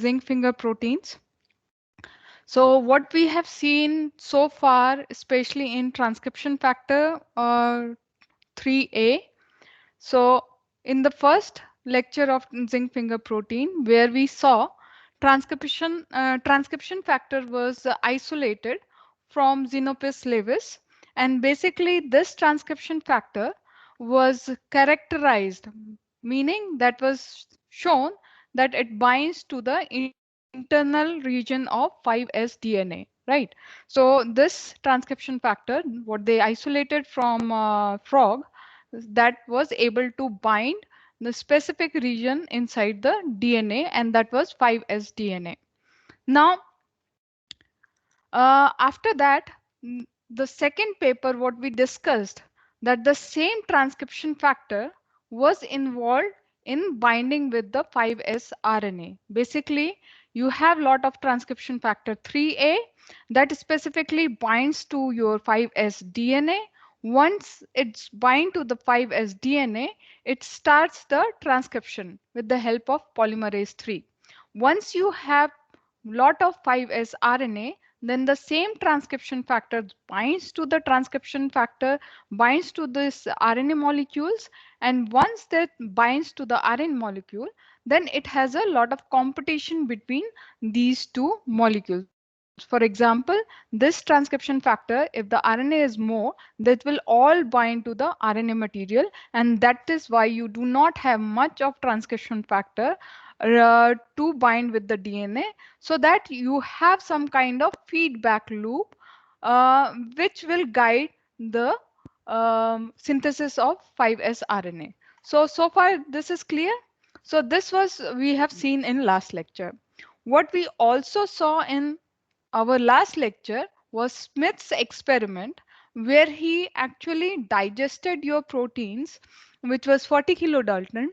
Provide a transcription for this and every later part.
zinc finger proteins. So what we have seen so far, especially in transcription factor 3A. So in the first lecture of zinc finger protein, where we saw transcription factor was isolated from Xenopus laevis, and basically this transcription factor was characterized, meaning that was shown that it binds to the internal region of 5S DNA, right? So this transcription factor, what they isolated from frog, that was able to bind the specific region inside the DNA, and that was 5S DNA. Now, after that, the second paper, what we discussed, that the same transcription factor was involved in binding with the 5S RNA. Basically, you have lot of transcription factor 3A that specifically binds to your 5S DNA. Once it's bind to the 5S DNA, it starts the transcription with the help of polymerase 3. Once you have lot of 5S RNA, then the same transcription factor binds to the transcription factor, binds to this RNA molecules, and once that binds to the RNA molecule, then it has a lot of competition between these two molecules. For example, this transcription factor, if the RNA is more, that will all bind to the RNA material, and that is why you do not have much of transcription factor to bind with the DNA, so that you have some kind of feedback loop which will guide the synthesis of 5S RNA. So far this is clear. So this was we have seen in last lecture. What we also saw in our last lecture was Smith's experiment, where he actually digested your proteins, which was 40 kilodalton,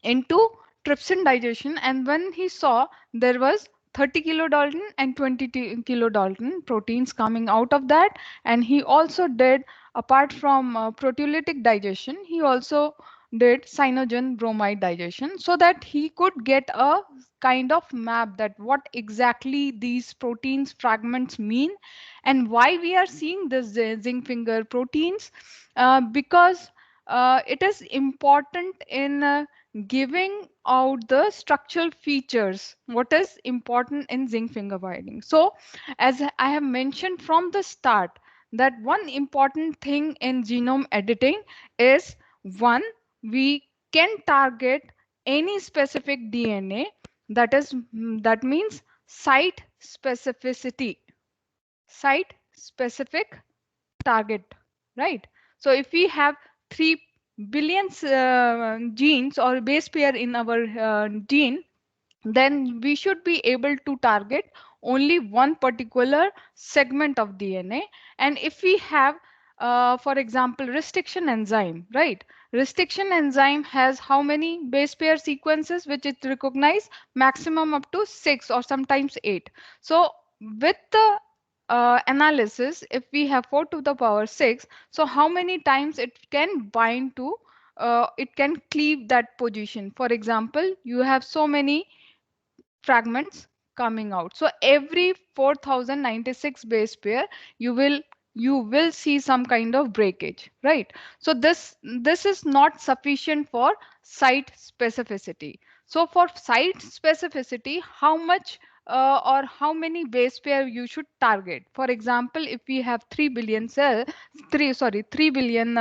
into trypsin digestion, and when he saw there was 30 kilodalton and 20 kilodalton proteins coming out of that, and he also did, apart from proteolytic digestion, he also did cyanogen bromide digestion, so that he could get a kind of map that what exactly these proteins fragments mean and why we are seeing this zinc finger proteins, because it is important in giving out the structural features, what is important in zinc finger binding. So as I have mentioned from the start, that one important thing in genome editing is, one, we can target any specific DNA, that means site specificity, site specific target, right? So if we have 3 billion genes or base pair in our gene, then we should be able to target only one particular segment of DNA. And if we have, for example, restriction enzyme, right? Restriction enzyme has how many base pair sequences which it recognize? Maximum up to 6 or sometimes 8. So with the analysis, if we have 4 to the power 6, so how many times it can bind to, it can cleave that position. For example, you have so many fragments coming out. So every 4096 base pair, you will see some kind of breakage, right? So this is not sufficient for site specificity. So for site specificity, how much or how many base pair you should target? For example, if we have 3 billion 3 billion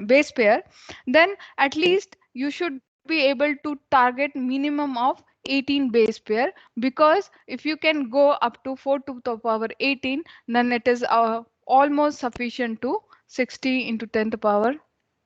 base pair, then at least you should be able to target minimum of 18 base pair, because if you can go up to 4 to the power 18, then it is almost sufficient to 60 into 10 to the power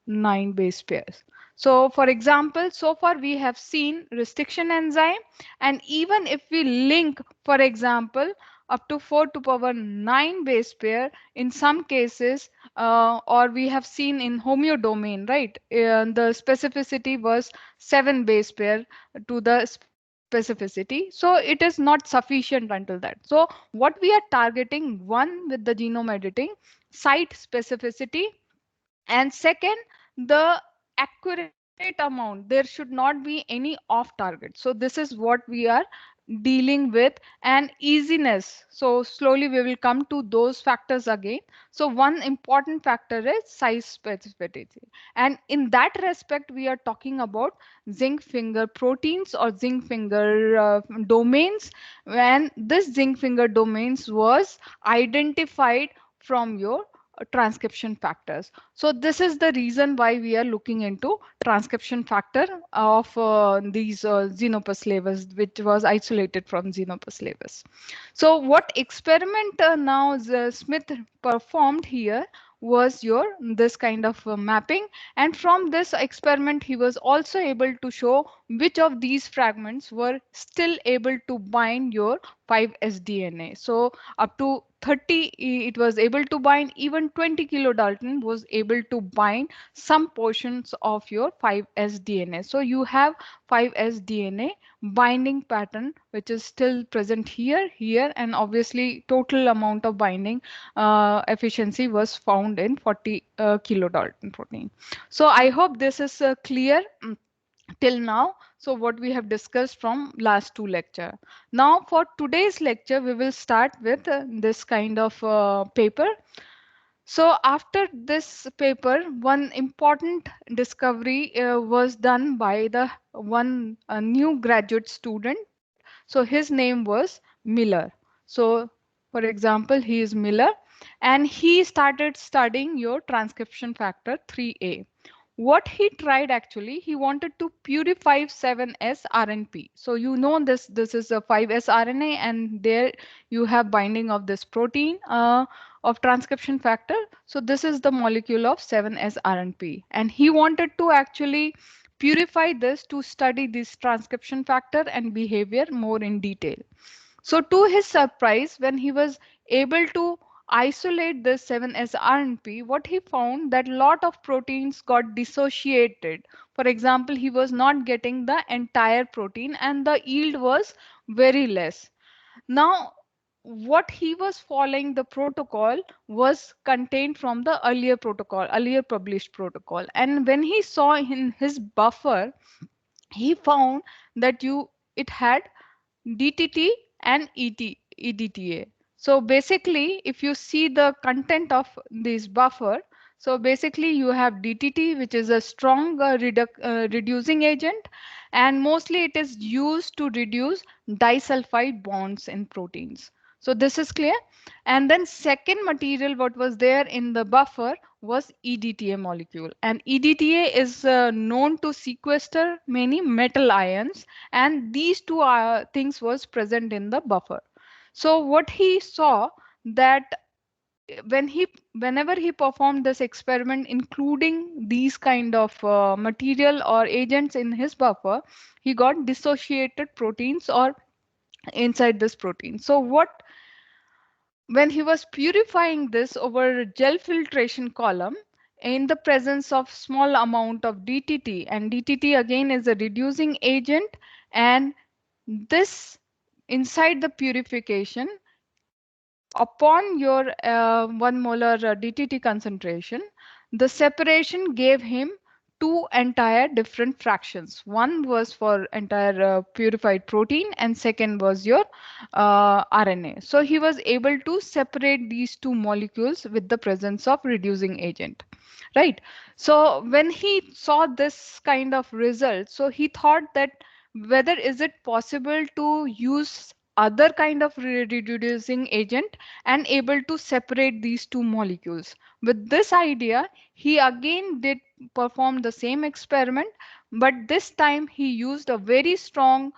9 base pairs. So for example, so far we have seen restriction enzyme, and even if we link, for example, up to 4 to power 9 base pair in some cases, or we have seen in homeodomain, right? The specificity was 7 base pair to the specificity. So it is not sufficient until that. So what we are targeting, one, with the genome editing, site specificity, and second, the accuracy Right amount. There should not be any off target. So this is what we are dealing with, and easiness. So slowly we will come to those factors again. So one important factor is size specificity. And in that respect, we are talking about zinc finger proteins or zinc finger domains, when this zinc finger domains was identified from your transcription factors. So this is the reason why we are looking into transcription factor of these Xenopus laevis, which was isolated from Xenopus laevis. So what experiment now Smith performed here was your this kind of mapping, and from this experiment he was also able to show which of these fragments were still able to bind your 5s DNA. So up to 30 it was able to bind, even 20 kilodalton was able to bind some portions of your 5s DNA. So you have 5s DNA binding pattern which is still present here, here, and obviously total amount of binding efficiency was found in 40 kilodalton protein. So I hope this is clear till now. So what we have discussed from last two lecture. Now for today's lecture we will start with this kind of paper. So after this paper, one important discovery was done by the one new graduate student. So his name was Miller. So for example, he is Miller, and he started studying your transcription factor 3A. What he tried actually, he wanted to purify 7s RNP. So you know this is a 5s RNA, and there you have binding of this protein of transcription factor. So this is the molecule of 7s RNP, and he wanted to actually purify this to study this transcription factor and behavior more in detail. So to his surprise, when he was able to isolate this 7s RNP, what he found that lot of proteins got dissociated. For example, he was not getting the entire protein and the yield was very less. Now, what he was following the protocol was contained from the earlier protocol, earlier published protocol. And when he saw in his buffer, he found that it had DTT and EDTA. So basically, if you see the content of this buffer, so basically you have DTT, which is a strong reducing agent, and mostly it is used to reduce disulfide bonds in proteins. So this is clear. And then second material what was there in the buffer was EDTA molecule. And EDTA is known to sequester many metal ions, and these two things was present in the buffer. So what he saw that whenever he performed this experiment including these kind of material or agents in his buffer, he got dissociated proteins or inside this protein. So what when he was purifying this over gel filtration column in the presence of small amount of DTT, and DTT again is a reducing agent, and this inside the purification upon your 1 molar DTT concentration, the separation gave him two entire different fractions. One was for entire purified protein and second was your RNA. So he was able to separate these two molecules with the presence of reducing agent. Right. So when he saw this kind of result, so he thought that whether is it possible to use other kind of reducing agent and able to separate these two molecules. With this idea, he again did perform the same experiment, but this time he used a very strong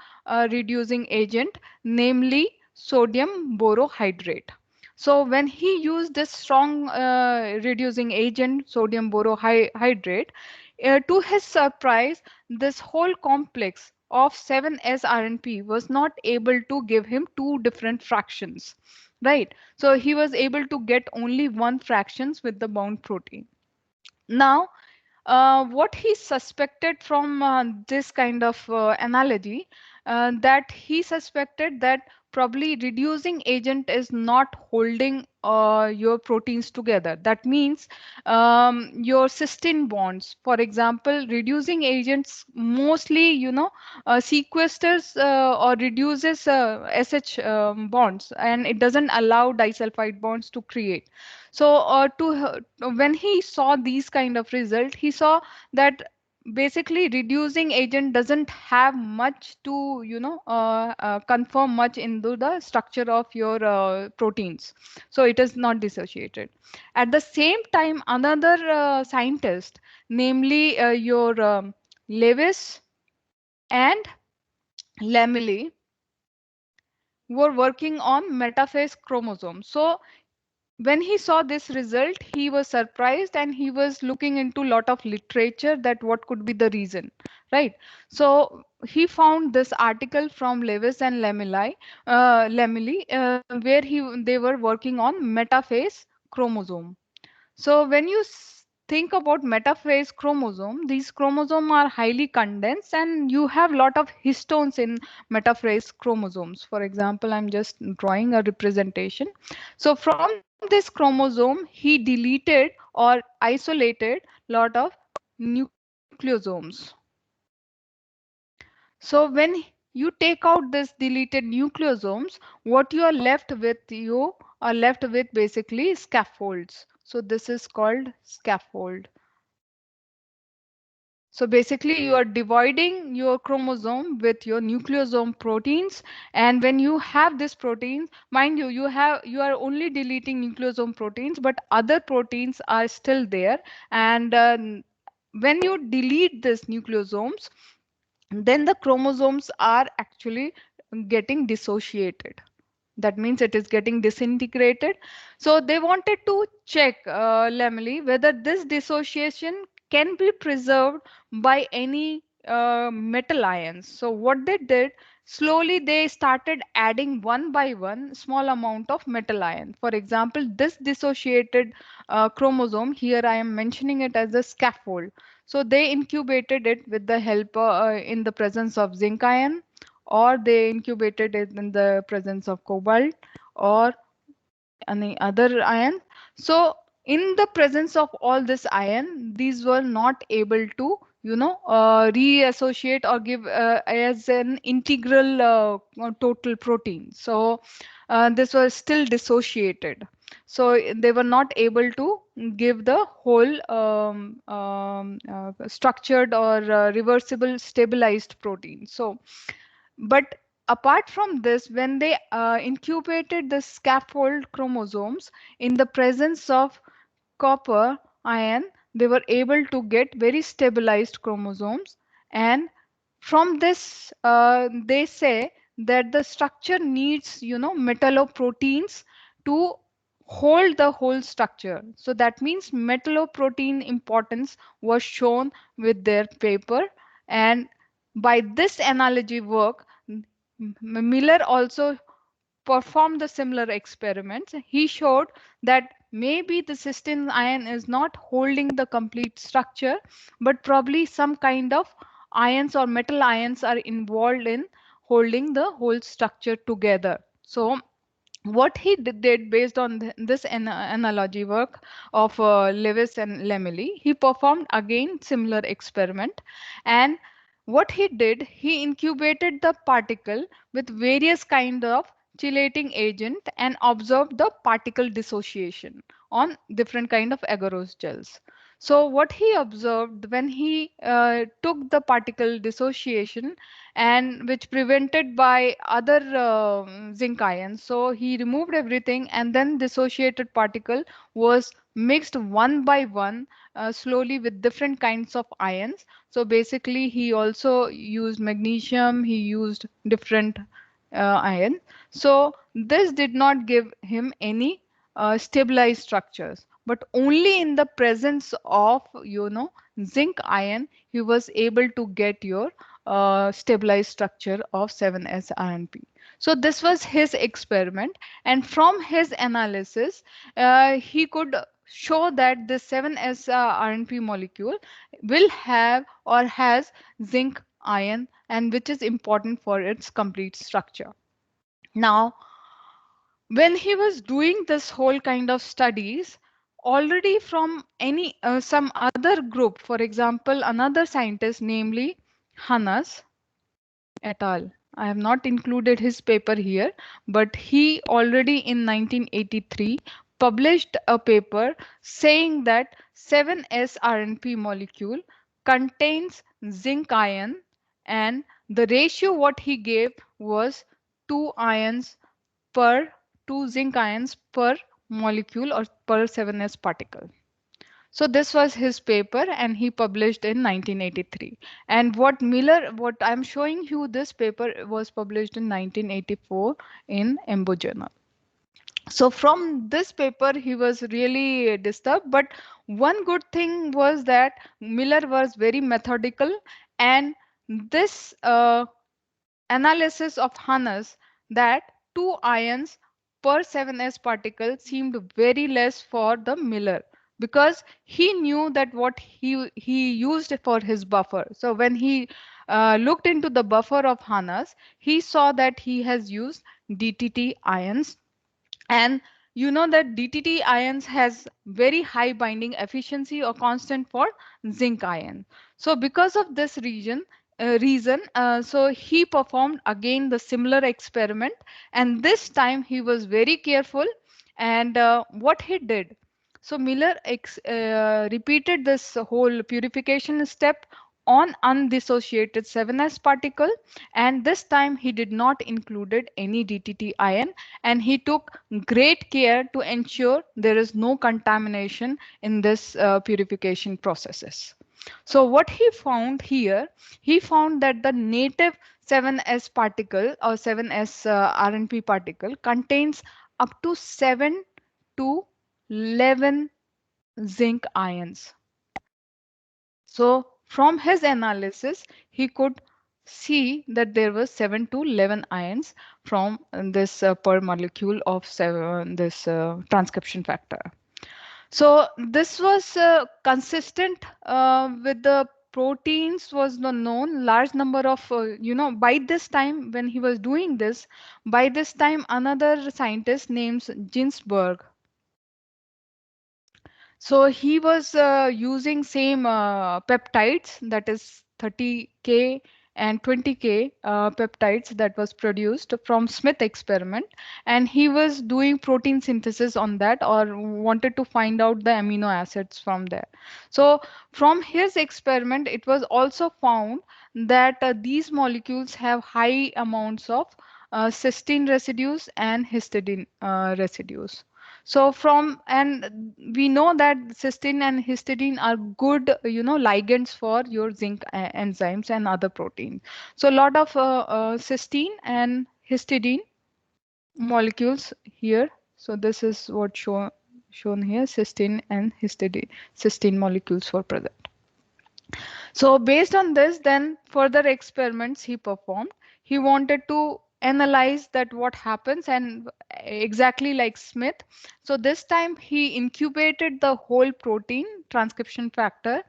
reducing agent, namely sodium borohydrate. So when he used this strong reducing agent, sodium borohydrate, to his surprise, this whole complex of 7s RNP was not able to give him two different fractions, right? So he was able to get only one fractions with the bound protein. Now, what he suspected from this kind of analogy, that he suspected that probably reducing agent is not holding your proteins together. That means your cysteine bonds, for example, reducing agents mostly, sequesters or reduces SH bonds, and it doesn't allow disulfide bonds to create. So when he saw these kind of result, he saw that basically reducing agent doesn't have much to confirm much into the structure of your proteins, so it is not dissociated. At the same time, another scientist, namely your Lewis and Lamely, were working on metaphase chromosomes. So when he saw this result, he was surprised and he was looking into a lot of literature that what could be the reason, right? So he found this article from Lewis and where they were working on metaphase chromosome. So when you think about metaphase chromosome, these chromosomes are highly condensed and you have lot of histones in metaphase chromosomes. For example, I'm just drawing a representation. So from this chromosome, he deleted or isolated lot of nucleosomes. So when you take out this deleted nucleosomes, what you are left with basically scaffolds. So this is called scaffold. So basically you are dividing your chromosome with your nucleosome proteins, and when you have this protein, mind you, you are only deleting nucleosome proteins, but other proteins are still there. And when you delete these nucleosomes, then the chromosomes are actually getting dissociated. That means it is getting disintegrated. So they wanted to check, Lamely, whether this dissociation can be preserved by any metal ions. So what they did, slowly they started adding one by one small amount of metal ion. For example, this dissociated chromosome, here I am mentioning it as a scaffold. So they incubated it with the help in the presence of zinc ion, or they incubated it in the presence of cobalt or any other ion. So in the presence of all this ion, these were not able to reassociate or give as an integral total protein. So this was still dissociated. So they were not able to give the whole structured or reversible stabilized protein. So but apart from this, when they incubated the scaffold chromosomes in the presence of copper ion, they were able to get very stabilized chromosomes. And from this, they say that the structure needs, metalloproteins to hold the whole structure. So that means metalloprotein importance was shown with their paper. And by this analogy work, Miller also performed the similar experiments. He showed that maybe the cysteine ion is not holding the complete structure, but probably some kind of ions or metal ions are involved in holding the whole structure together. So what he did based on this analogy work of Lewis and Lamely, he performed again similar experiment. And what he did, he incubated the particle with various kind of chelating agent and observed the particle dissociation on different kind of agarose gels. So what he observed when he took the particle dissociation, and which prevented by other zinc ions, so he removed everything and then dissociated particle was mixed one by one slowly with different kinds of ions. So basically he also used magnesium, he used different ion. So this did not give him any stabilized structures, but only in the presence of zinc ion he was able to get your stabilized structure of 7s-RNP. So this was his experiment, and from his analysis he could show that the 7s-RNP molecule will have or has zinc ion, and which is important for its complete structure. Now, when he was doing this whole kind of studies, already from any some other group, for example, another scientist, namely Hannes et al. I have not included his paper here, but he already in 1983 published a paper saying that 7s-RNP molecule contains zinc ion, and the ratio what he gave was 2 ions per 2 zinc ions per molecule or per 7s particle. So this was his paper and he published in 1983. And what I'm showing you, this paper was published in 1984 in EMBO journal. So from this paper, he was really disturbed. But one good thing was that Miller was very methodical, and this analysis of Hannes, that 2 ions per 7s particle seemed very less for the Miller, because he knew that what he used for his buffer. So when he looked into the buffer of Hannes, he saw that he has used DTT ions, and you know that DTT ions has very high binding efficiency or constant for zinc ion. So because of this reason, so he performed again the similar experiment, and this time he was very careful. And what he did, so Miller repeated this whole purification step on undissociated 7s particle, and this time he did not included any DTT ion, and he took great care to ensure there is no contamination in this purification processes. So what he found here, he found that the native 7s particle or 7s RNP particle contains up to 7 to 11 zinc ions. So from his analysis, he could see that there was 7 to 11 ions from this per molecule of this transcription factor. So this was consistent with the proteins was the known large number of, by this time when he was doing this, by this time another scientist named Ginsberg, so he was using same peptides, that is 30K and 20K peptides that was produced from Smith experiment, and he was doing protein synthesis on that, or wanted to find out the amino acids from there. So from his experiment, it was also found that these molecules have high amounts of cysteine residues and histidine residues. So from, and we know that cysteine and histidine are good, ligands for your zinc enzymes and other proteins. So a lot of cysteine and histidine molecules here. So this is what shown here, cysteine and cysteine molecules were present. So based on this, then further experiments he performed. He wanted to analyze that what happens, and exactly like Smith. So this time he incubated the whole protein transcription factor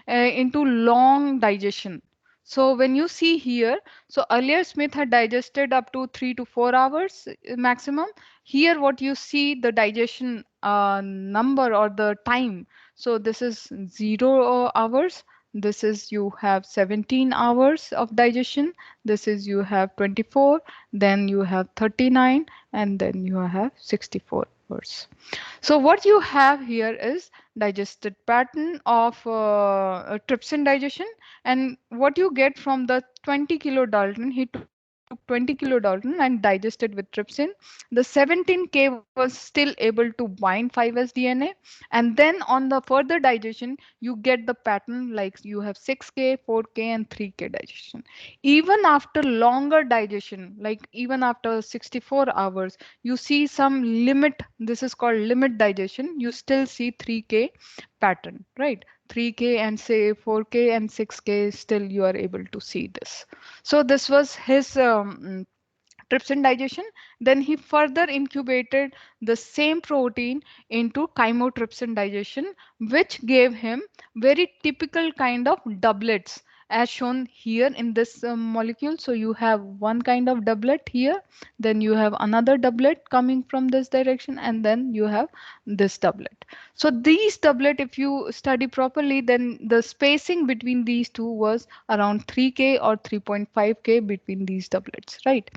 into long digestion. So when you see here, so earlier Smith had digested up to 3 to 4 hours maximum. Here what you see, the digestion number or the time. So this is 0 hours, this is you have 17 hours of digestion, this is you have 24, then you have 39, and then you have 64 hours. So what you have here is digested pattern of trypsin digestion, and what you get from the 20 kilodalton, he took 20 kilodalton and digested with trypsin. The 17K was still able to bind 5s DNA, and then on the further digestion, you get the pattern like you have 6K, 4K, and 3K digestion. Even after longer digestion, like even after 64 hours, you see some limit, this is called limit digestion, you still see 3K pattern, right? 3K and say 4K and 6K, still you are able to see this. So this was his trypsin digestion. Then he further incubated the same protein into chymotrypsin digestion, which gave him very typical kind of doublets. as shown here in this molecule. So you have one kind of doublet here, then you have another doublet coming from this direction, and then you have this doublet. So these doublet, if you study properly, then the spacing between these two was around 3K or 3.5K between these doublets, right?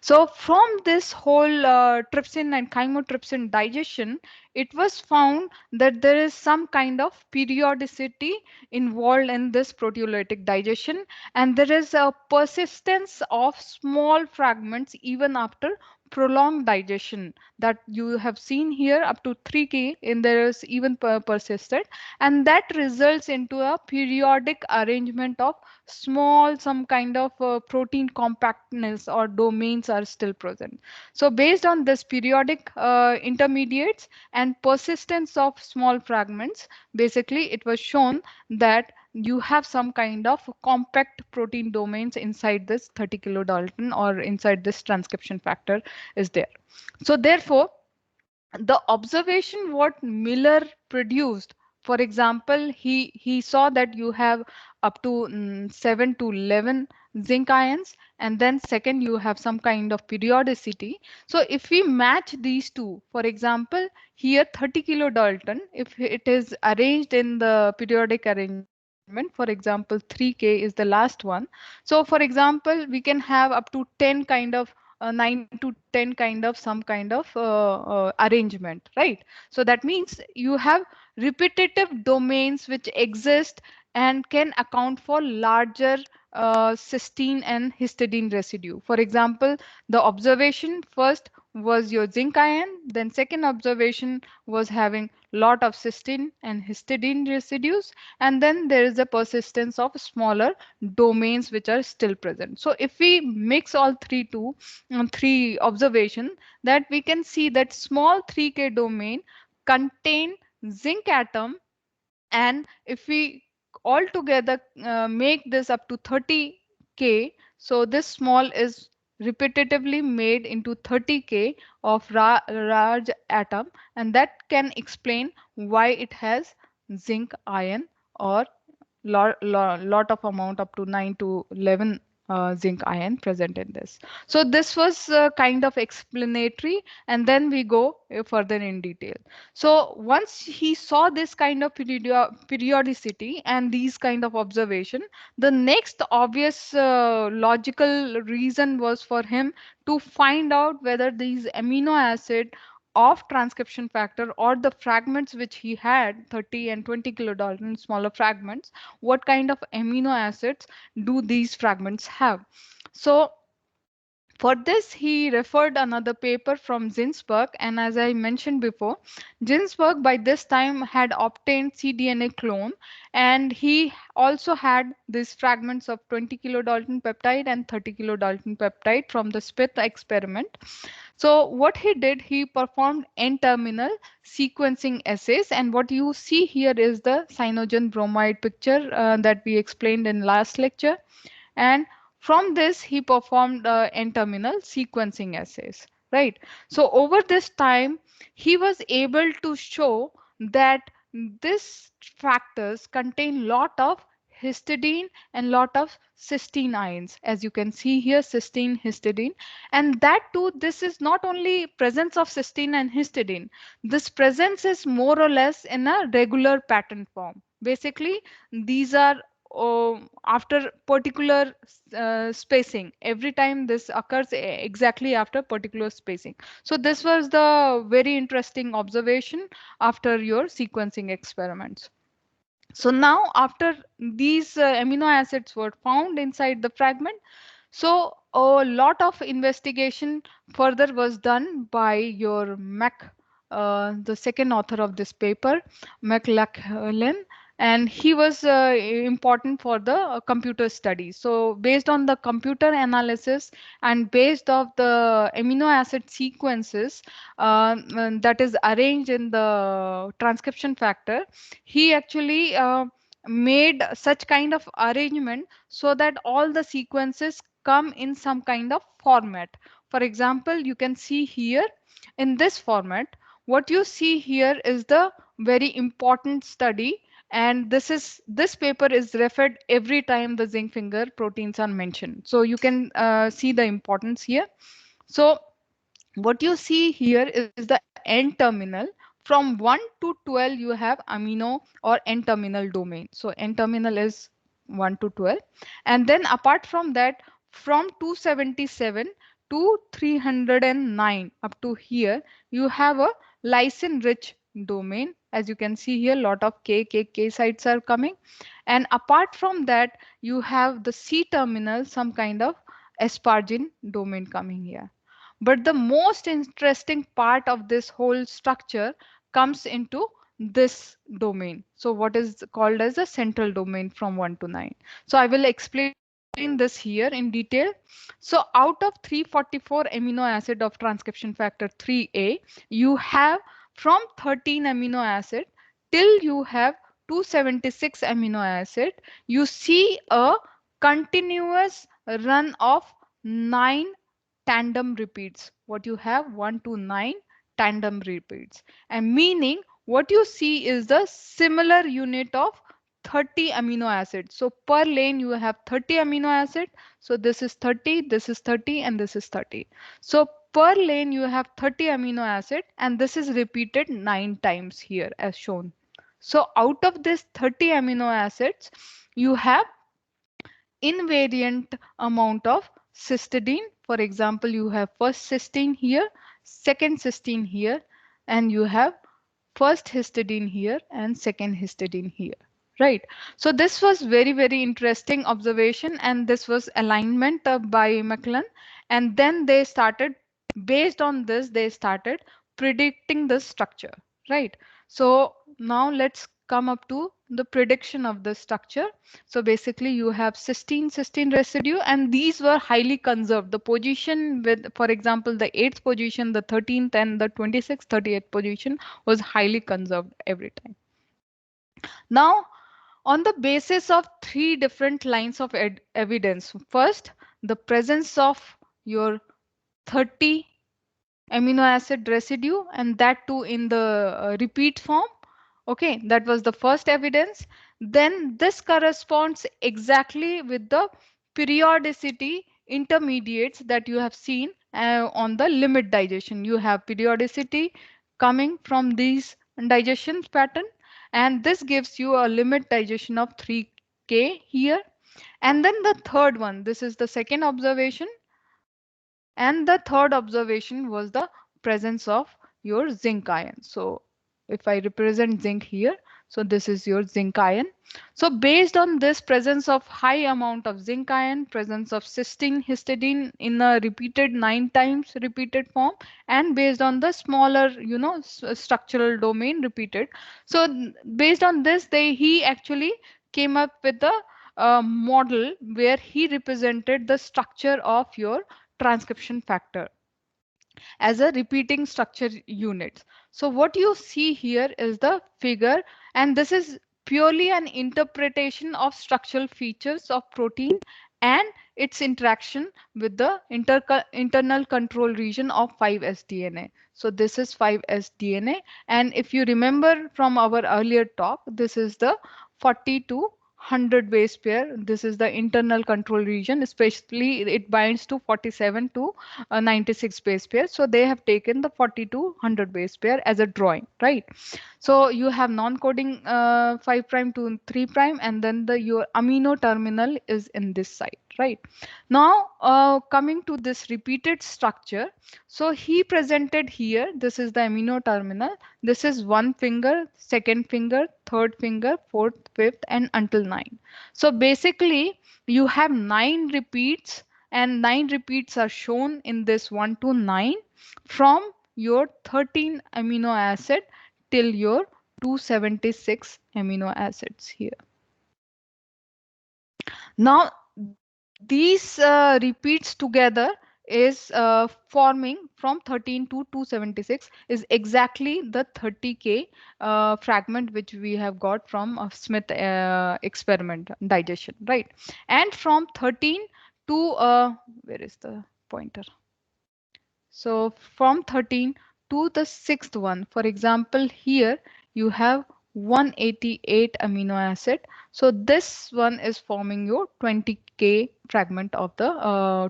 So from this whole trypsin and chymotrypsin digestion, it was found that there is some kind of periodicity involved in this proteolytic digestion, and there is a persistence of small fragments even after prolonged digestion that you have seen here up to 3K, and there is even persisted, and that results into a periodic arrangement of small some kind of protein compactness or domains are still present. So based on this periodic intermediates and persistence of small fragments, basically it was shown that you have some kind of compact protein domains inside this 30 kilodalton or inside this transcription factor is there. So therefore, the observation what Miller produced, for example, he saw that you have up to 7 to 11 zinc ions, and then second you have some kind of periodicity. So if we match these two, for example, here 30 kilodalton, if it is arranged in the periodic arrangement, for example 3K is the last one. So for example, we can have up to 10 kind of 9 to 10 kind of some kind of arrangement, right? So that means you have repetitive domains which exist and can account for larger cysteine and histidine residue. For example, the observation first was your zinc ion, then second observation was having lot of cysteine and histidine residues, and then there is a persistence of smaller domains which are still present. So if we mix all three observation, that we can see that small 3K domain contain zinc atom, and if we all together make this up to 30K, so this small is repetitively made into 30K of large atom, and that can explain why it has zinc ion or lot of amount up to 9 to 11 zinc ion present in this. So this was kind of explanatory, and then we go further in detail. So once he saw this kind of periodicity and these kind of observation, the next obvious logical reason was for him to find out whether these amino acid of transcription factor or the fragments which he had 30 and 20 kilodalton smaller fragments, what kind of amino acids do these fragments have. So for this, he referred another paper from Ginsberg, and as I mentioned before, Ginsberg by this time had obtained cDNA clone, and he also had these fragments of 20 kilodalton peptide and 30 kilodalton peptide from the Smith experiment. So what he did, he performed N-terminal sequencing assays, and what you see here is the cyanogen bromide picture that we explained in last lecture. And from this, he performed N-terminal sequencing assays, right? So over this time, he was able to show that these factors contain lot of histidine and lot of cysteine ions, as you can see here, cysteine, histidine, and that too, this is not only presence of cysteine and histidine, this presence is more or less in a regular pattern form. Basically, these are after particular spacing. Every time this occurs exactly after particular spacing. So this was the very interesting observation after your sequencing experiments. So now after these amino acids were found inside the fragment, so a lot of investigation further was done by your Mac, the second author of this paper, McLachlan, and he was important for the computer study. So based on the computer analysis and based of the amino acid sequences that is arranged in the transcription factor, he actually made such kind of arrangement so that all the sequences come in some kind of format. For example, you can see here in this format, what you see here is the very important study And this paper is referred every time the zinc finger proteins are mentioned. So you can see the importance here. So what you see here is the N terminal. From 1 to 12 you have amino or N terminal domain. So N terminal is 1 to 12. And then apart from that, from 277 to 309 up to here, you have a lysine rich domain. As you can see here, lot of K sites are coming. And apart from that, you have the C terminal, some kind of aspargine domain coming here. But the most interesting part of this whole structure comes into this domain. So what is called as the central domain from 1 to 9. So I will explain this here in detail. So out of 344 amino acid of transcription factor 3A, you have from 13 amino acid till you have 276 amino acid, you see a continuous run of 9 tandem repeats. What you have 1 to 9 tandem repeats, and meaning what you see is the similar unit of 30 amino acids. So per lane you have 30 amino acid. So this is 30, this is 30, and this is 30. So per lane you have 30 amino acid, and this is repeated 9 times here as shown. So out of this 30 amino acids, you have invariant amount of cysteine. For example, you have first cysteine here, second cysteine here, and you have first histidine here and second histidine here. Right. So this was very interesting observation, and this was alignment by McLean. And then they started, based on this, they started predicting the structure. Right. So now let's come up to the prediction of the structure. So basically you have cysteine residue, and these were highly conserved. The position with, for example, the 8th position, the 13th, and the 26th, 38th position was highly conserved every time. Now, on the basis of three different lines of evidence, first, the presence of your 30 amino acid residue, and that too in the repeat form. Okay, that was the first evidence. Then this corresponds exactly with the periodicity intermediates that you have seen on the limit digestion. You have periodicity coming from these digestion pattern, and this gives you a limit digestion of 3K here. And then the third one, this is the second observation, and the third observation was the presence of your zinc ion. So if I represent zinc here, so this is your zinc ion. So based on this presence of high amount of zinc ion, presence of cysteine, histidine in a repeated 9 times repeated form, and based on the smaller, structural domain repeated. So based on this, he actually came up with a model where he represented the structure of your transcription factor as a repeating structure unit. So what you see here is the figure, and this is purely an interpretation of structural features of protein and its interaction with the internal control region of 5S DNA. So this is 5S DNA, and if you remember from our earlier talk, this is the 40 to 100 base pair. This is the internal control region, especially it binds to 47 to 96 base pair. So they have taken the 40 to 100 base pair as a drawing, right? So you have non-coding 5 prime to 3 prime, and then your amino terminal is in this side, right? Now coming to this repeated structure, so he presented here, this is the amino terminal. This is one finger, second finger, third finger, fourth, fifth, and until 9. So basically you have 9 repeats, and 9 repeats are shown in this 1 to 9 from your 13 amino acid till your 276 amino acids here. Now these repeats together is forming from 13 to 276 is exactly the 30K fragment which we have got from Smith experiment digestion, right? And from 13 to where is the pointer? So from 13 to the sixth one, for example, here you have 188 amino acid. So this one is forming your 20K fragment of the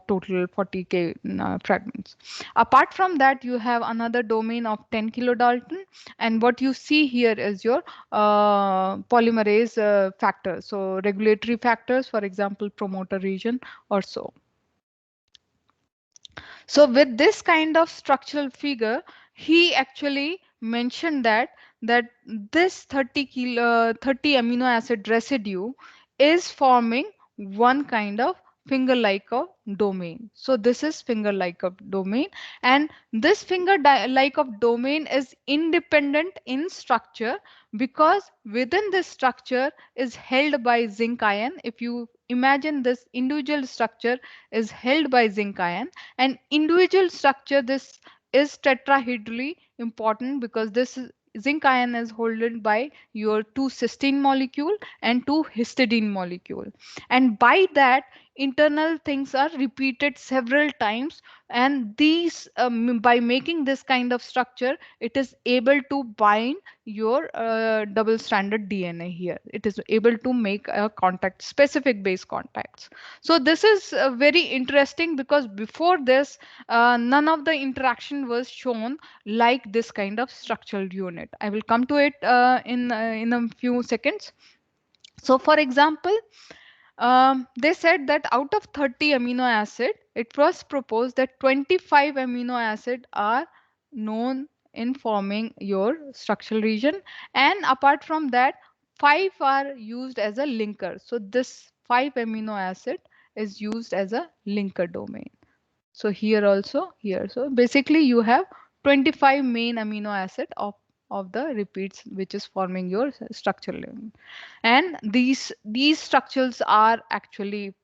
total 40K fragments. Apart from that, you have another domain of 10 kilodalton, and what you see here is your polymerase factors. So regulatory factors, for example, promoter region or so. So with this kind of structural figure, he actually mentioned that this 30 amino acid residue is forming one kind of finger-like of domain. So this is finger-like of domain, and this finger-like of domain is independent in structure because within this structure is held by zinc ion. If you imagine this individual structure is held by zinc ion, and individual structure, this is tetrahedrally important because zinc ion is held by your two cysteine molecule and two histidine molecule, and by that internal things are repeated several times, and these by making this kind of structure it is able to bind your double stranded DNA. Here it is able to make a contact, specific base contacts. So this is very interesting because before this, none of the interaction was shown like this kind of structural unit. I will come to it in a few seconds. So for example, they said that out of 30 amino acid, it was proposed that 25 amino acid are known in forming your structural region, and apart from that, 5 are used as a linker. So this 5 amino acid is used as a linker domain. So here also here. So basically you have 25 main amino acid of the repeats which is forming your structural domain. And these structures are actually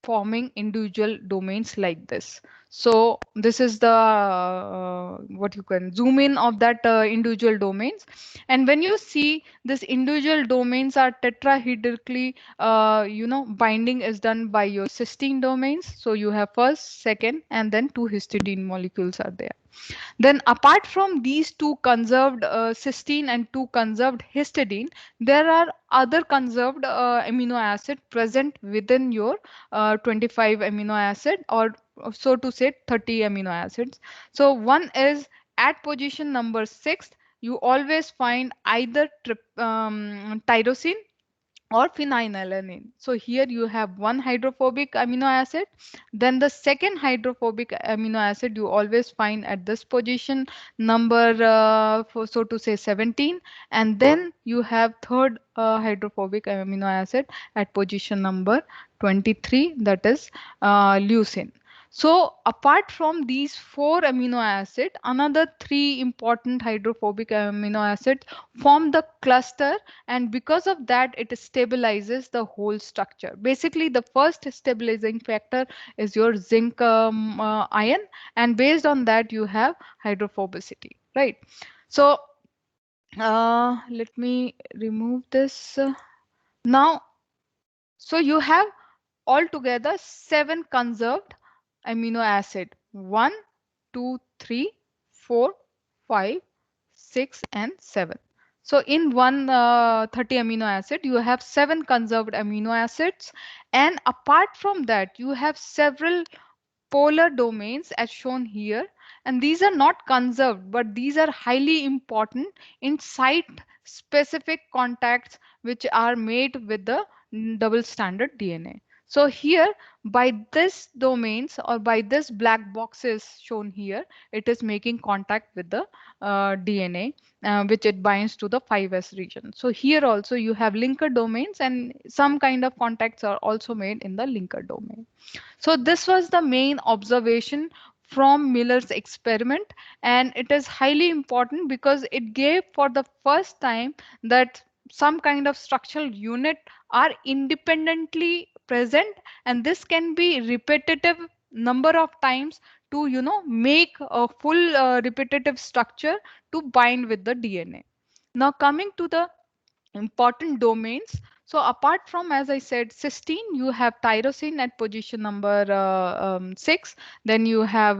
forming individual domains like this. So this is the what you can zoom in of that individual domains, and when you see this individual domains are tetrahedrically binding is done by your cysteine domains. So you have first, second, and then two histidine molecules are there. Then apart from these two conserved cysteine and two conserved histidine, there are other conserved amino acid present within your 25 amino acid, or so to say 30 amino acids. So one is at position number 6, you always find either tyrosine or phenylalanine. So here you have one hydrophobic amino acid. Then the second hydrophobic amino acid you always find at this position number so to say 17. And then you have third hydrophobic amino acid at position number 23, that is leucine. So apart from these four amino acids, another three important hydrophobic amino acids form the cluster, and because of that it stabilizes the whole structure. Basically the first stabilizing factor is your zinc ion, and based on that you have hydrophobicity, right? So let me remove this now. So you have altogether 7 conserved amino acid: 1, 2, 3, 4, 5, 6, and 7. So in one 30 amino acid, you have 7 conserved amino acids, and apart from that, you have several polar domains as shown here, and these are not conserved, but these are highly important in site specific contacts which are made with the double stranded DNA. So here by this domains or by this black boxes shown here, it is making contact with the DNA which it binds to the 5s region. So here also you have linker domains, and some kind of contacts are also made in the linker domain. So this was the main observation from Miller's experiment, and it is highly important because it gave for the first time that some kind of structural unit are independently present, and this can be repetitive number of times to make a full repetitive structure to bind with the DNA. Now coming to the important domains. So apart from, as I said, cysteine, you have tyrosine at position number 6. Then you have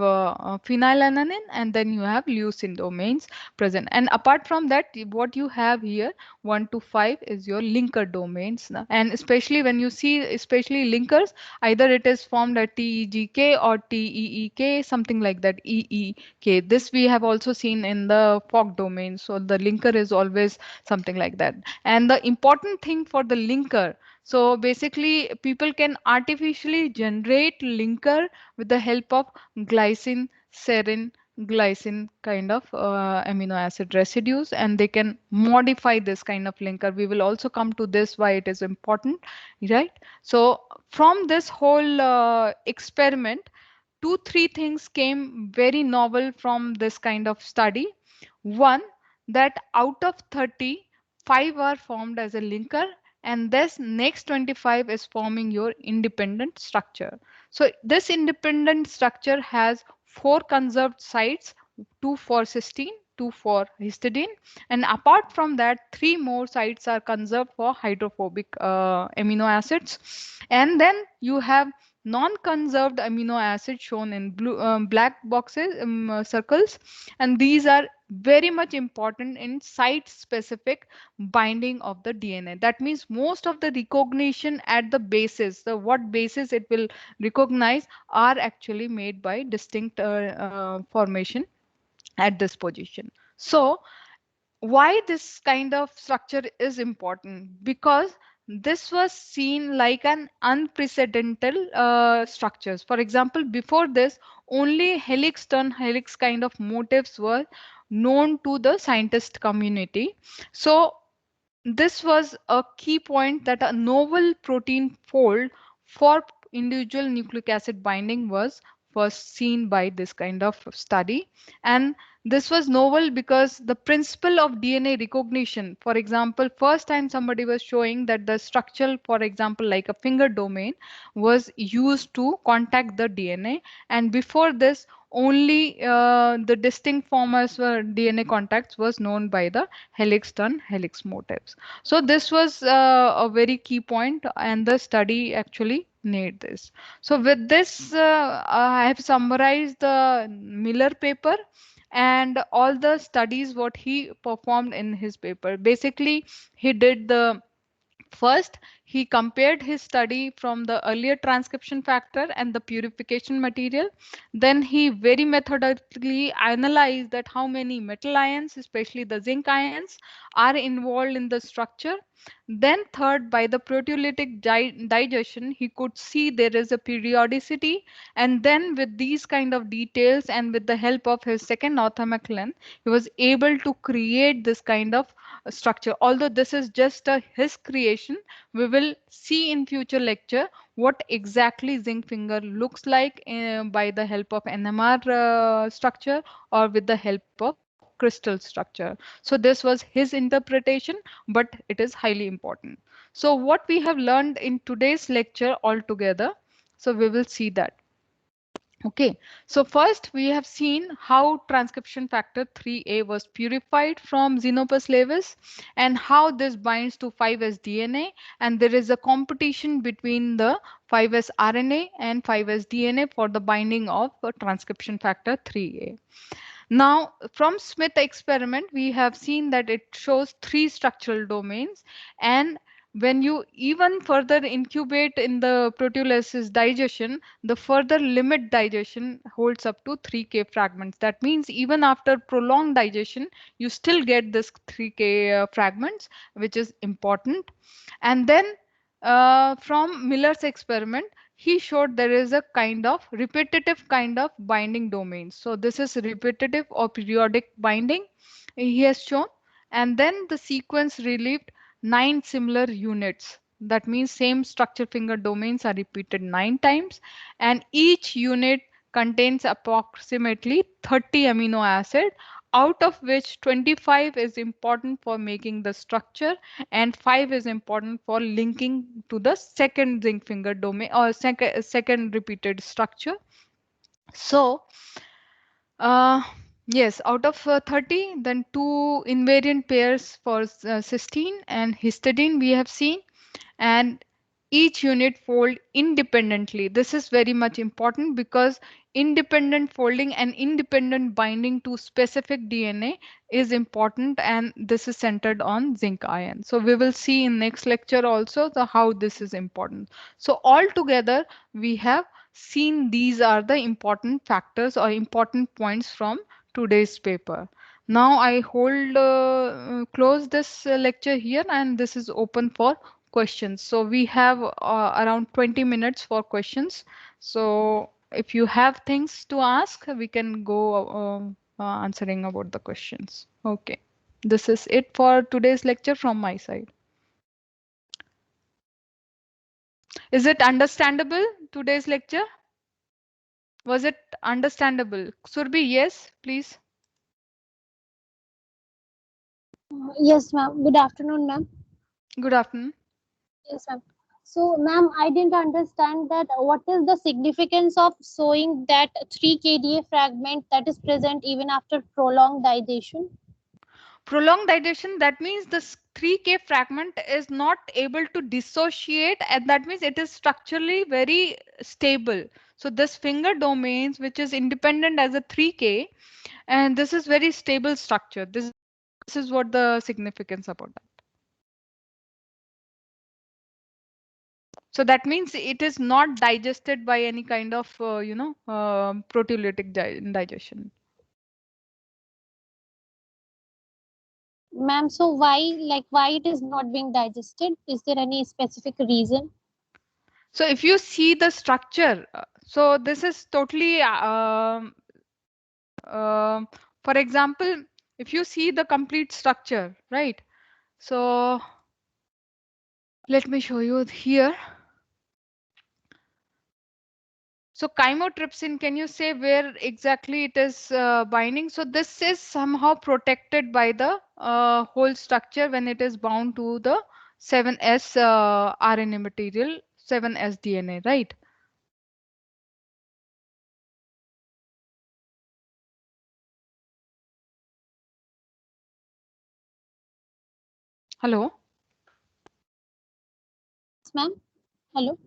phenylalanine, and then you have leucine domains present. And apart from that, what you have here, 1 to 5, is your linker domains. And especially when you see, especially linkers, either it is formed at TEGK or TEEK, something like that, EEK. This we have also seen in the Fock domain. So the linker is always something like that. And the important thing for the linker, so basically people can artificially generate linker with the help of glycine, serine, glycine kind of amino acid residues, and they can modify this kind of linker. We will also come to this why it is important, right? So from this whole experiment, two three things came very novel from this kind of study. One, that out of 30, 5 are formed as a linker, and this next 25 is forming your independent structure. So this independent structure has 4 conserved sites, 2 for cysteine, 2 for histidine, and apart from that, 3 more sites are conserved for hydrophobic amino acids. And then you have non-conserved amino acids shown in black boxes, circles, and these are very much important in site-specific binding of the DNA. That means most of the recognition at the bases, the what bases it will recognize, are actually made by distinct formation at this position. So why this kind of structure is important? Because this was seen like an unprecedented structures. For example, before this, only helix turn helix kind of motifs were known to the scientist community. So this was a key point, that a novel protein fold for individual nucleic acid binding was first seen by this kind of study. And this was novel because the principle of DNA recognition, for example, first time somebody was showing that the structure, for example, like a finger domain, was used to contact the DNA. And before this, only the distinct formers were DNA contacts was known by the helix turn helix motifs. So this was a very key point, and the study actually made this. So with this, I have summarized the Miller paper and all the studies what he performed in his paper. Basically, he did the first, he compared his study from the earlier transcription factor and the purification material. Then he very methodically analyzed that how many metal ions, especially the zinc ions, are involved in the structure. Then third, by the proteolytic digestion, he could see there is a periodicity. And then with these kind of details and with the help of his second author McLean, he was able to create this kind of structure. Although this is just his creation, we will see in future lecture what exactly zinc finger looks like by the help of NMR structure or with the help of crystal structure. So this was his interpretation, but it is highly important. So what we have learned in today's lecture altogether, so we will see that. Okay, so first we have seen how transcription factor 3A was purified from Xenopus laevis and how this binds to 5S DNA, and there is a competition between the 5S RNA and 5S DNA for the binding of transcription factor 3A. Now, from Smith experiment, we have seen that it shows 3 structural domains, and when you even further incubate in the proteolysis digestion, the further limit digestion holds up to 3K fragments. That means even after prolonged digestion, you still get this 3K fragments, which is important. And then from Miller's experiment, he showed there is a kind of repetitive kind of binding domains. So this is repetitive or periodic binding he has shown. And then the sequence relieved 9 similar units. That means same structure finger domains are repeated 9 times, and each unit contains approximately 30 amino acid, out of which 25 is important for making the structure and 5 is important for linking to the second zinc finger domain or second repeated structure. So uh, yes, out of 30, then 2 invariant pairs for cysteine and histidine we have seen. and each unit fold independently. This is very much important because independent folding and independent binding to specific DNA is important, and this is centered on zinc ion. So we will see in next lecture also the how this is important. So altogether we have seen these are the important factors or important points from today's paper. Now I hold close this lecture here, and this is open for questions. So we have around 20 minutes for questions. So if you have things to ask, we can go answering about the questions. Okay. This is it for today's lecture from my side. Is it understandable, today's lecture? Was it understandable? Surbi, yes, please. Yes, ma'am. Good afternoon, ma'am. Good afternoon. Yes, ma'am. So, ma'am, I didn't understand that what is the significance of showing that 3 kDa fragment that is present even after prolonged digestion? Prolonged digestion, that means the 3K fragment is not able to dissociate, and that means it is structurally very stable. So this finger domains, which is independent as a 3K, and this is very stable structure. This is what the significance about that. So that means it is not digested by any kind of, proteolytic digestion. Ma'am, so why it is not being digested? Is there any specific reason? So if you see the structure, so this is totally, for example, if you see the complete structure, right? So let me show you here. So chymotrypsin, can you say where exactly it is binding? So this is somehow protected by the whole structure when it is bound to the 7S RNA material, 7S DNA, right? Hello? Yes, ma'am. Hello.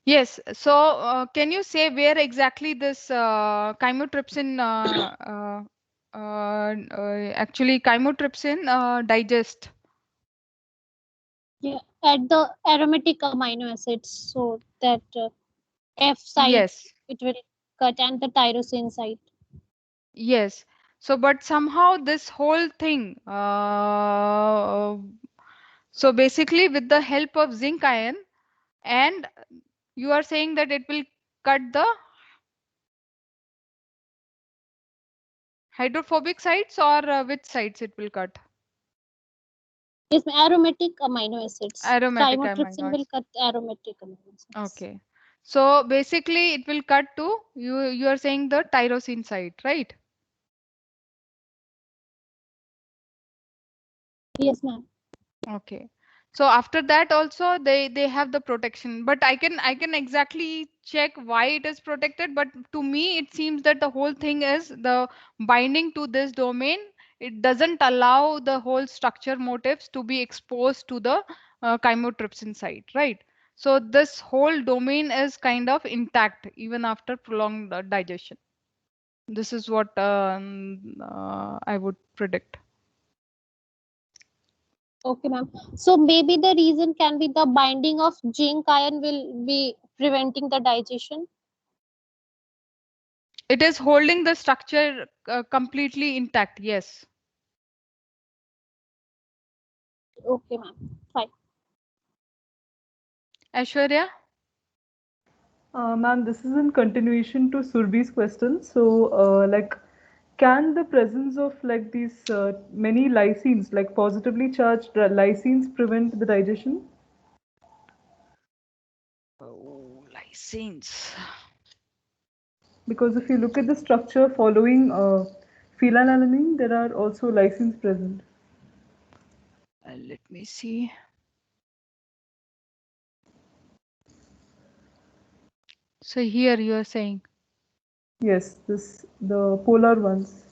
Yes. So can you say where exactly this chymotrypsin actually chymotrypsin digest? Yeah, at the aromatic amino acids, so that F site Yes. it will cut and the tyrosine site. Yes. So, but somehow this whole thing, so basically with the help of zinc ion, and you are saying that it will cut the hydrophobic sites, or which sites it will cut? Yes, aromatic amino acids. Aromatic amino Chymotrypsin will acids. cut aromatic amino acids. Okay. So basically it will cut to you are saying the tyrosine site, right? Yes, ma'am. Okay. So after that also they have the protection, but I can exactly check why it is protected, but to me it seems that the whole thing is the binding to this domain. It doesn't allow the whole structure motifs to be exposed to the chymotrypsin site, right? So this whole domain is kind of intact even after prolonged digestion. This is what I would predict. Okay, ma'am. So maybe the reason can be the binding of zinc ion will be preventing the digestion. It is holding the structure completely intact. Yes. Okay, ma'am. Fine. Aishwarya? Ma'am, this is in continuation to Surbi's question. So, can the presence of like these many lysines, like positively charged lysines, prevent the digestion? Oh, lysines. Because if you look at the structure following phenylalanine, there are also lysines present. Let me see. So here you are saying. Yes, this the polar ones.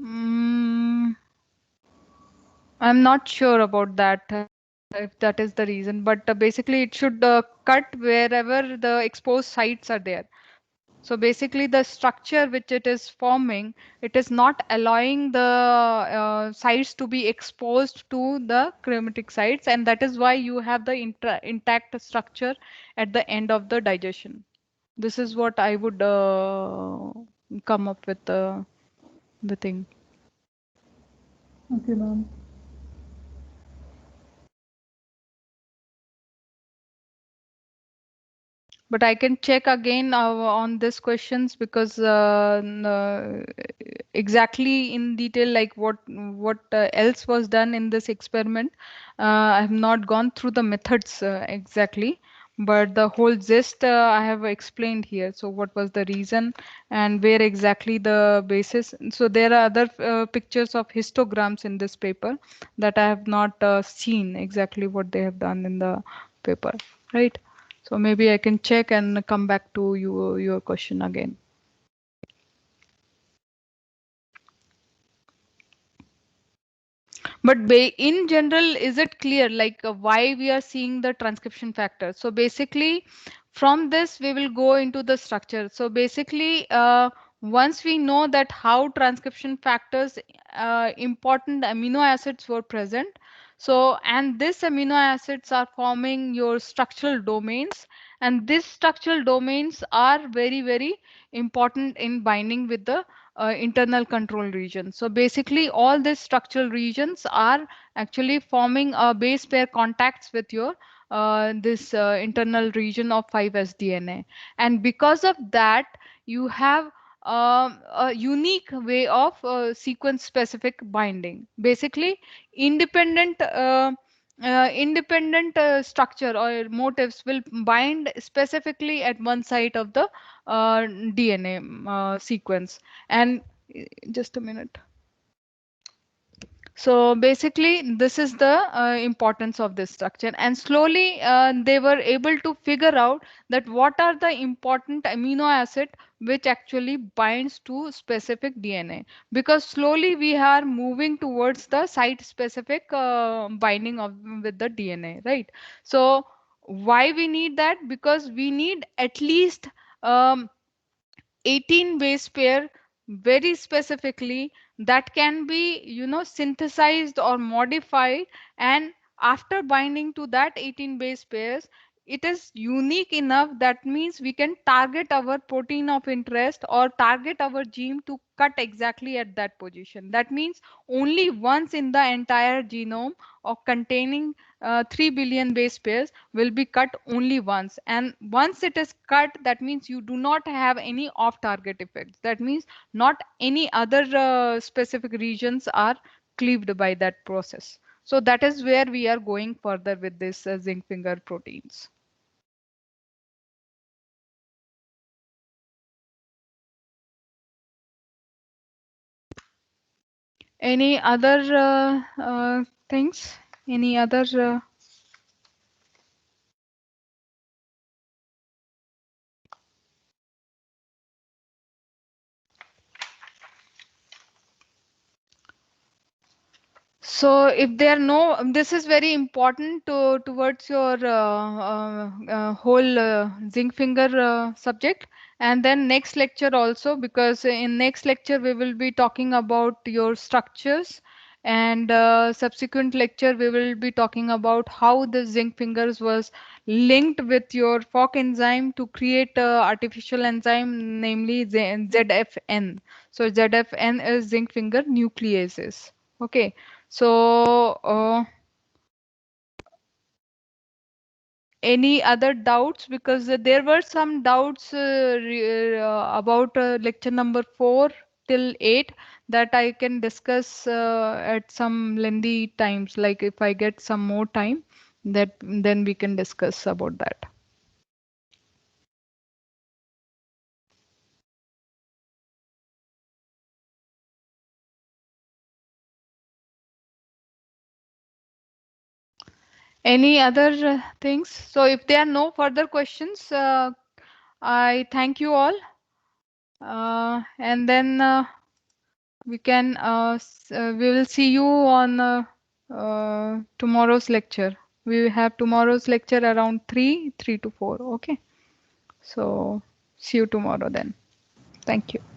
Mm, I'm not sure about that. if that is the reason. But basically, it should cut wherever the exposed sites are there. So basically, the structure which it is forming, it is not allowing the sites to be exposed to the chromatic sites, and that is why you have the intact structure at the end of the digestion. This is what I would come up with the thing. Okay, ma'am. But I can check again on these questions because exactly in detail, like what else was done in this experiment. I have not gone through the methods exactly, but the whole gist I have explained here. So what was the reason and where exactly the basis? So there are other pictures of histograms in this paper that I have not seen exactly what they have done in the paper, right? So maybe I can check and come back to your question again. But in general, is it clear like why we are seeing the transcription factor? So basically, from this we will go into the structure. So basically, once we know that how transcription factors, important amino acids were present. So and these amino acids are forming your structural domains, and these structural domains are very important in binding with the internal control region. So basically all these structural regions are actually forming a base pair contacts with your this internal region of 5s DNA. And because of that, you have a unique way of sequence specific binding. Basically, independent independent structure or motifs will bind specifically at one site of the DNA sequence. And just a minute. So basically, this is the importance of this structure. And slowly, they were able to figure out that what are the important amino acid which actually binds to specific DNA. Because slowly we are moving towards the site-specific binding of with the DNA, right? So why we need that? Because we need at least um, 18 base pair very specifically that can be synthesized or modified, and after binding to that 18 base pairs, it is unique enough. That means we can target our protein of interest or target our gene to cut exactly at that position. That means only once in the entire genome of containing 3 billion base pairs will be cut only once, and once it is cut, that means you do not have any off target effects. That means not any other specific regions are cleaved by that process. So that is where we are going further with this zinc finger proteins. Any other things, any other So if there are no, this is very important towards your whole zinc finger subject. And then next lecture also, because in next lecture we will be talking about your structures, and subsequent lecture we will be talking about how the zinc fingers was linked with your fork enzyme to create artificial enzyme, namely ZFN. So ZFN is zinc finger nucleases. Okay. So, any other doubts? Because there were some doubts about lecture number 4 till 8 that I can discuss at some lengthy times. Like if I get some more time, that then we can discuss about that. Any other things? So if there are no further questions, I thank you all. And then we will see you on tomorrow's lecture. We have tomorrow's lecture around 3 to 4. Okay. So see you tomorrow then. Thank you.